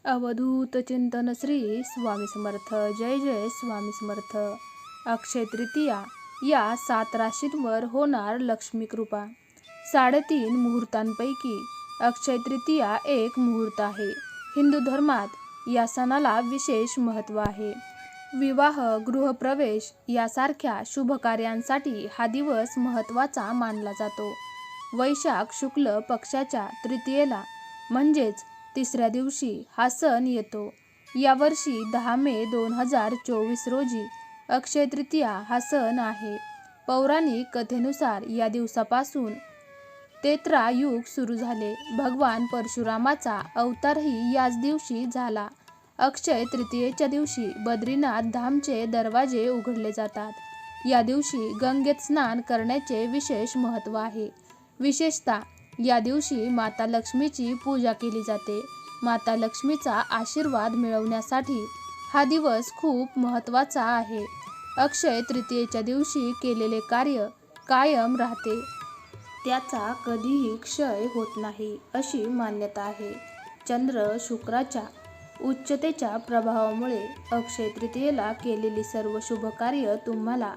अवधूत चिंतन श्री स्वामी समर्थ. जय जय स्वामी समर्थ. अक्षय तृतीया या 7 राशींवर होणार लक्ष्मी कृपा. 3.5 मुहूर्तांपैकी अक्षय तृतीया एक मुहूर्त आहे. हिंदू धर्मात या सणाला विशेष महत्त्व आहे. विवाह, गृहप्रवेश यासारख्या शुभ कार्यांसाठी हा दिवस महत्त्वाचा मानला जातो. वैशाख शुक्ल पक्षाच्या तृतीयेला म्हणजेच तिसऱ्या दिवशी हा सण येतो. यावर्षी 10 मे 2024 रोजी अक्षय तृतीया हा सण आहे. पौराणिक कथेनुसार या दिवसापासून त्रेतायुग सुरू झाले. भगवान परशुरामाचा अवतारही याच दिवशी झाला. अक्षय तृतीयेच्या दिवशी बद्रीनाथ धामचे दरवाजे उघडले जातात. या दिवशी गंगेत स्नान करण्याचे विशेष महत्त्व आहे. विशेषतः या दिवशी माता लक्ष्मीची पूजा केली जाते. माता लक्ष्मीचा आशीर्वाद मिळवण्यासाठी हा दिवस खूप महत्त्वाचा आहे. अक्षय तृतीयेच्या दिवशी केलेले कार्य कायम राहते. त्याचा कधीही क्षय होत नाही अशी मान्यता आहे. चंद्र शुक्राच्या उच्चतेच्या प्रभावामुळे अक्षय तृतीयेला केलेली सर्व शुभ कार्य तुम्हाला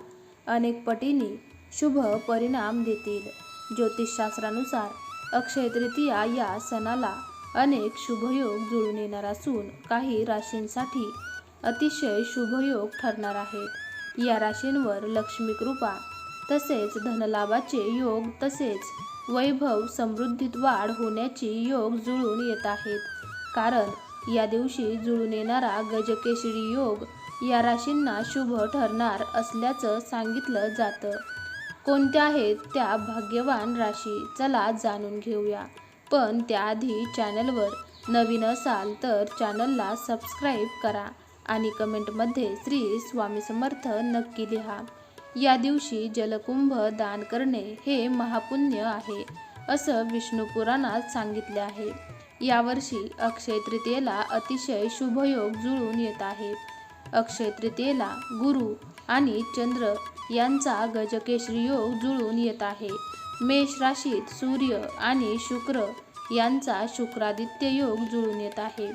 अनेक पटीने शुभ परिणाम देतील. ज्योतिषशास्त्रानुसार अक्षय तृतीया या सणाला अनेक शुभयोग जुळून येणार असून काही राशींसाठी अतिशय शुभयोग ठरणार आहेत. या राशींवर लक्ष्मी कृपा तसेच धनलाभाचे योग तसेच वैभव समृद्धीत वाढ होण्याचे योग जुळून येत आहेत. कारण या दिवशी जुळून येणारा गजकेसरी योग या राशींना शुभ ठरणार असल्याचं सांगितलं जातं. कोणत्या आहेत त्या भाग्यवान राशी चला जाणून घेऊया. पण त्याआधी चॅनलवर नवीन असाल तर चॅनलला सबस्क्राईब करा आणि कमेंटमध्ये श्री स्वामी समर्थ नक्की लिहा. या दिवशी जलकुंभ दान करणे हे महापुण्य आहे असं विष्णू पुराणात सांगितले आहे. यावर्षी अक्षय तृतीयेला अतिशय शुभयोग जुळून येत आहे. अक्षय तृतीयेला गुरु आणि चंद्र यांचा गजकेसरी योग जुळून येत आहे. मेष राशीत सूर्य आणि शुक्र यांचा शुक्रादित्य योग जुळून येत आहे.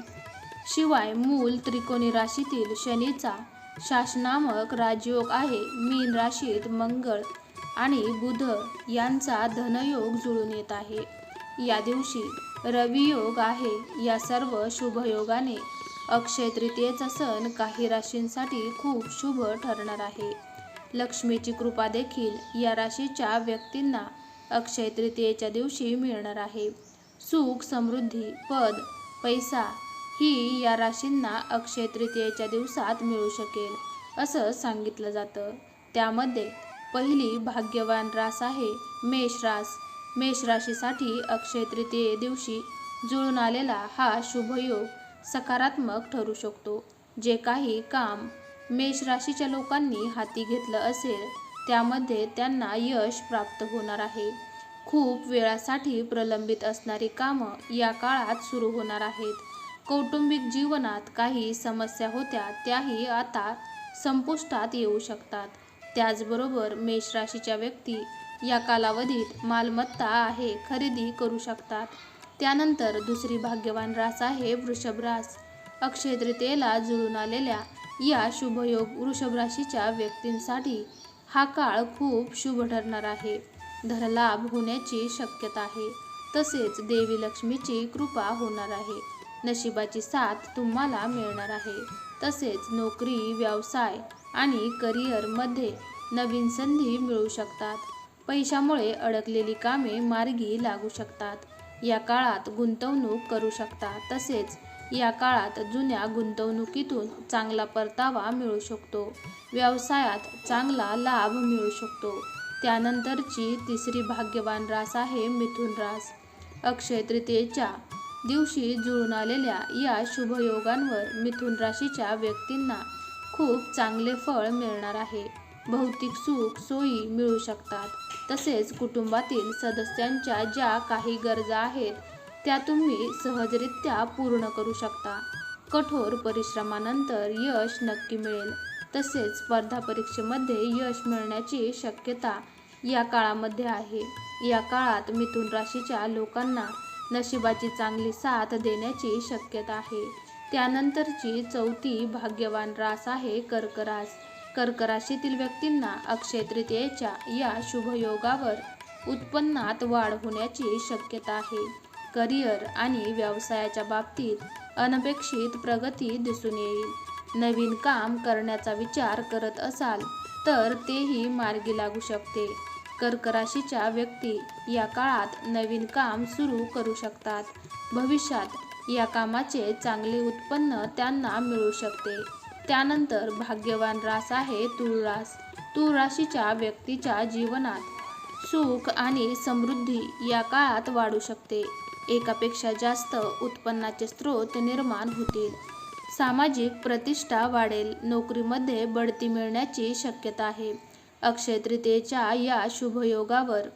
शिवाय मूल त्रिकोणी राशीतील शनीचा शासनामक राजयोग आहे. मीन राशीत मंगळ आणि बुध यांचा धनयोग जुळून येत आहे. या दिवशी रवी योग आहे. या सर्व शुभयोगाने अक्षय तृतीयेचा सण काही राशींसाठी खूप शुभ ठरणार आहे. लक्ष्मीची कृपा देखील या राशीच्या व्यक्तींना अक्षय तृतीयेच्या दिवशी मिळणार आहे. सुख, समृद्धी, पद, पैसा ही या राशींना अक्षय तृतीयेच्या दिवसात मिळू शकेल असं सांगितलं जातं. त्यामध्ये पहिली भाग्यवान रास आहे मेष रास. मेष राशीसाठी अक्षय तृतीये दिवशी जुळून आलेला हा शुभयोग सकारात्मक ठरू शकतो. जे काही काम मेष राशीच्या लोकांनी हाती घेतलं असेल त्यामध्ये त्यांना यश प्राप्त होणार आहे. खूप वेळासाठी प्रलंबित असणारी कामं या काळात सुरू होणार आहेत. कौटुंबिक जीवनात काही समस्या होत्या त्याही आता संपुष्टात येऊ शकतात. त्याचबरोबर मेष राशीच्या व्यक्ती या कालावधीत मालमत्ता आहे खरेदी करू शकतात. त्यानंतर दुसरी भाग्यवान रास आहे वृषभ रास. अक्षय तृतीयेला जुळून आलेल्या या शुभयोग वृषभ राशीच्या व्यक्तींसाठी हा काळ खूप शुभ ठरणार आहे. धनलाभ होण्याची शक्यता आहे. तसेच देवी लक्ष्मीची कृपा होणार आहे. नशिबाची साथ तुम्हाला मिळणार आहे. तसेच नोकरी, व्यवसाय आणि करिअरमध्ये नवीन संधी मिळू शकतात. पैशामुळे अडकलेली कामे मार्गी लागू शकतात. या काळात गुंतवणूक करू शकता. तसेच या काळात जुन्या गुंतवणुकीतून चांगला परतावा मिळू शकतो. व्यवसायात चांगला लाभ मिळू शकतो. त्यानंतरची तिसरी भाग्यवान रास आहे मिथुन रास. अक्षय तृतीयेच्या दिवशी जुळून आलेल्या या शुभयोगांवर मिथुन राशीच्या व्यक्तींना खूप चांगले फळ मिळणार आहे. भौतिक सुख सोयी मिळू शकतात. तसेच कुटुंबातील सदस्यांच्या ज्या काही गरजा आहेत त्या तुम्ही सहजरित्या पूर्ण करू शकता. कठोर परिश्रमानंतर यश नक्की मिळेल. तसेच स्पर्धा परीक्षेमध्ये यश मिळण्याची शक्यता या काळामध्ये आहे. या काळात मिथुन राशीच्या लोकांना नशिबाची चांगली साथ देण्याची शक्यता आहे. त्यानंतरची चौथी भाग्यवान रास आहे कर्क रास. कर्क राशीतील व्यक्तींना अक्षय तृतीयेच्या या शुभयोगावर उत्पन्नात वाढ होण्याची शक्यता आहे. करिअर आणि व्यवसायाच्या बाबतीत अनपेक्षित प्रगती दिसून येईल. नवीन काम करण्याचा विचार करत असाल तर तेही मार्गी लागू शकते. कर्क राशीच्या व्यक्ती या काळात नवीन काम सुरू करू शकतात. भविष्यात या कामाचे चांगले उत्पन्न त्यांना मिळू शकते. त्यानंतर भाग्यवान रास आहे तुळ रास. तुळ राशीच्या व्यक्तीच्या जीवनात सुख आणि समृद्धी या काळात वाढू शकते. एकापेक्षा जास्त उत्पन्नाचे स्रोत निर्माण होतील. सामाजिक प्रतिष्ठा वाढेल. नोकरीमध्ये बढती मिळण्याची शक्यता आहे. अक्षय तृतीयेच्या या शुभयोगावर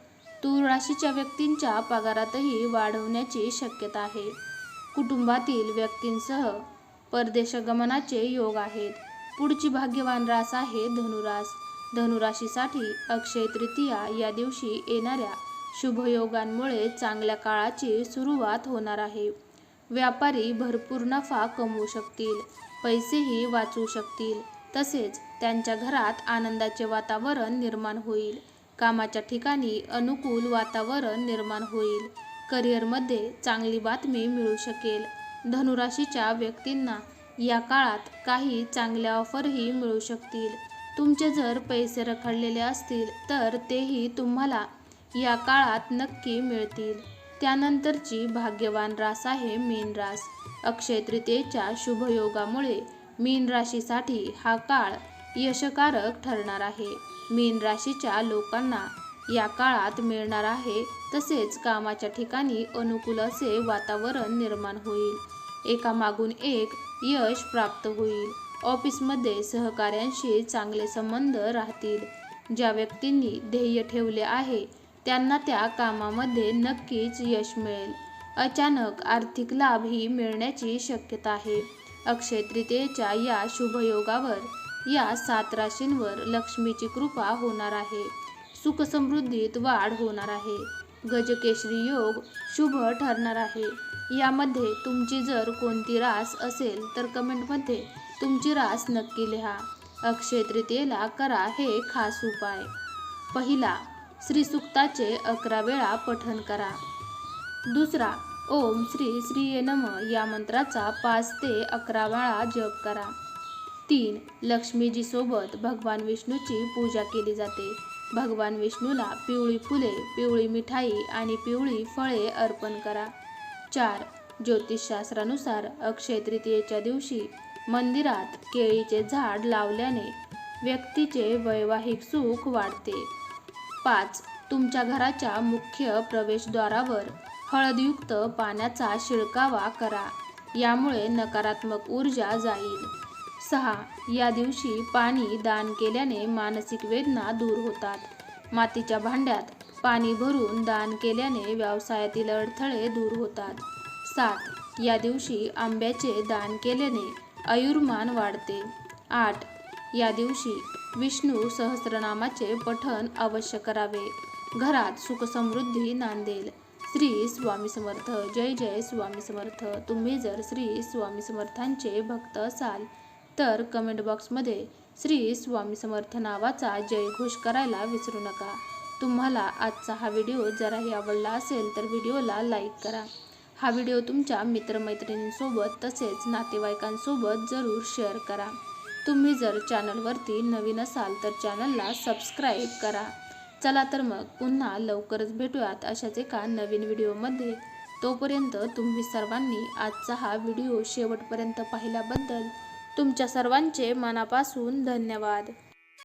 तुळ राशीच्या व्यक्तींच्या पगारातही वाढ होण्याची शक्यता आहे. कुटुंबातील व्यक्तींसह परदेशगमनाचे योग आहेत. पुढची भाग्यवान रास आहे धनुरास. धनुराशीसाठी अक्षय तृतीया या दिवशी येणाऱ्या शुभयोगांमुळे चांगल्या काळाची सुरुवात होणार आहे. व्यापारी भरपूर नफा कमवू शकतील. पैसेही वाचवू शकतील. तसेच त्यांच्या घरात आनंदाचे वातावरण निर्माण होईल. कामाच्या ठिकाणी अनुकूल वातावरण निर्माण होईल. करिअरमध्ये चांगली बातमी मिळू शकेल. धनुराशीच्या व्यक्तींना या काळात काही चांगल्या ऑफरही मिळू शकतील. तुमचे जर पैसे रखडलेले असतील तर तेही तुम्हाला या काळात नक्की मिळतील. त्यानंतरची भाग्यवान रास आहे मीन रास. अक्षय तृतीयेच्या शुभयोगामुळे मीन राशीसाठी हा काळ यशकारक ठरणार आहे. मीन राशीच्या लोकांना या काळात मिळणार आहे. तसेच कामाच्या ठिकाणी अनुकूल असे वातावरण निर्माण होईल. एकामागून एक यश प्राप्त होईल. ऑफिसमध्ये सहकाऱ्यांशी चांगले संबंध राहतील. ज्या व्यक्तींनी ध्येय ठेवले आहे त्यांना त्या कामामध्ये नक्कीच यश मिळेल. अचानक आर्थिक लाभही मिळण्याची शक्यता आहे. अक्षय तृतीयेच्या या शुभयोगावर या 7 राशींवर लक्ष्मीची कृपा होणार आहे. सुखसमृद्धीत वाढ होणार आहे. गजकेसरी योग शुभ ठरणार आहे. यामध्ये तुमची जर कोणती रास असेल तर कमेंटमध्ये तुमची रास नक्की लिहा. अक्षय तृतीयेला करा हे खास उपाय. पहिला, श्री सूक्ताचे 11 वेळा पठण करा. दुसरा, ओम श्री श्रीये नमः या मंत्राचा 5 ते 11 वेळा जप करा. 3. लक्ष्मीजी सोबत भगवान विष्णूची पूजा केली जाते. भगवान विष्णूला पिवळी फुले, पिवळी मिठाई आणि पिवळी फळे अर्पण करा. 4. ज्योतिषशास्त्रानुसार अक्षय तृतीयेच्या दिवशी मंदिरात केळीचे झाड लावल्याने व्यक्तीचे वैवाहिक सुख वाढते. 5. तुमच्या घराच्या मुख्य प्रवेशद्वारावर हळदयुक्त पाण्याचा शिडकावा करा. यामुळे नकारात्मक ऊर्जा जाईल. 6. या दिवशी पाणी दान केल्याने मानसिक वेदना दूर होतात. मातीच्या भांड्यात पाणी भरून दान केल्याने व्यवसायातील अडथळे दूर होतात. 7. या दिवशी आंब्याचे दान केल्याने आयुर्मान वाढते. 8. या दिवशी विष्णू सहस्रनामाचे पठण अवश्य करावे. घरात सुखसमृद्धी नांदेल. श्री स्वामी समर्थ. जय जय स्वामी समर्थ. तुम्ही जर श्री स्वामी समर्थांचे भक्त असाल तर कमेंट बॉक्समध्ये श्री स्वामी समर्थ नावाचा जयघोष करायला विसरू नका. तुम्हाला आजचा हा व्हिडिओ जराही आवडला असेल तर व्हिडिओला लाईक करा. हा व्हिडिओ तुमच्या मित्रमैत्रिणींसोबत तसेच नातेवाईकांसोबत जरूर शेअर करा. तुम्ही जर चॅनलवरती नवीन असाल तर चॅनलला सबस्क्राईब करा. चला तर मग पुन्हा लवकरच भेटूयात अशाच एका नवीन व्हिडिओमध्ये. तोपर्यंत तुम्ही सर्वांनी आजचा हा व्हिडिओ शेवटपर्यंत पाहिल्याबद्दल तुमच्या सर्वांचे मनापासून धन्यवाद.